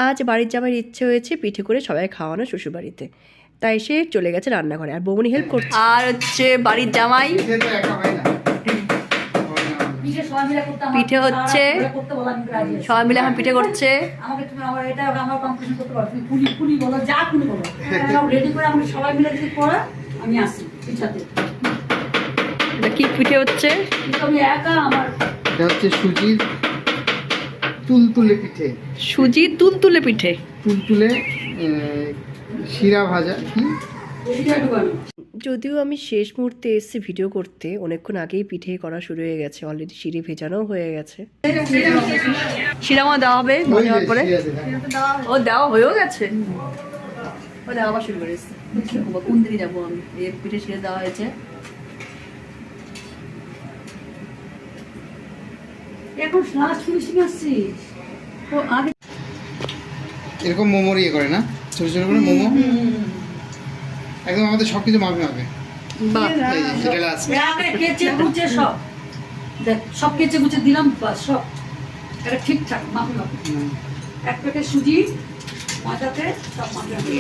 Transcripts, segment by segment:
আজ বাড়ির জামাইয়ের ইচ্ছে হয়েছে পিঠে করে সবাই খাওয়ানো শ্বশুরবাড়িতে, তাই সে চলে গেছে রান্নাঘরে আর বৌমনি হেল্প করছে। আর হচ্ছে বাড়ির জামাই পিঠে হচ্ছে, সবাই মিলে এখন পিঠে করছে। কি পিঠে হচ্ছে? সুজির তুলতুলে পিঠে। সুজি তুলতুলে পিঠে, তুলতুলে শিরা ভাজা কি। যদিও আমি শেষ মুহূর্তে এসেছি ভিডিও করতে, অনেকক্ষণ আগেই পিঠে করা শুরু হয়ে গেছে, অলরেডি শিরে ভেজানো হয়ে গেছে। শিরা মা দেওয়া হবে ভাজার পরে। ও দেওয়া হয়েও গেছে, ও দেওয়া শুরু করেছে। কোন দিকে যাবো আমি? এই পিঠে শিরে দেওয়া হয়েছে। এখন লাস্ট ফিনিশিং আসছিস তো আগে এরকম মোমোর ইয়ে করে না, ছোট ছোট করে মোমো, একদম আমাদের সবকিছু মাপে মাপে। কেচে গুচে সব দেখ, সব কেচে গুচে দিলাম, সব এটা ঠিকঠাক মাপে মাপে। এক প্যাকেট সুজি ময়দাতে সব মাপে মাপে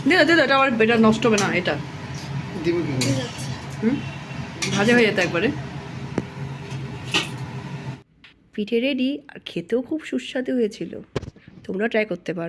দিও দিও, এটা আমার বেটা নষ্ট হবে না, এটা দিব কি ভাজা হয়ে যেত একবারে। পিঠে রেডি, আর খেতেও খুব সুস্বাদু হয়েছিল, তোমরা ট্রাই করতে পারো।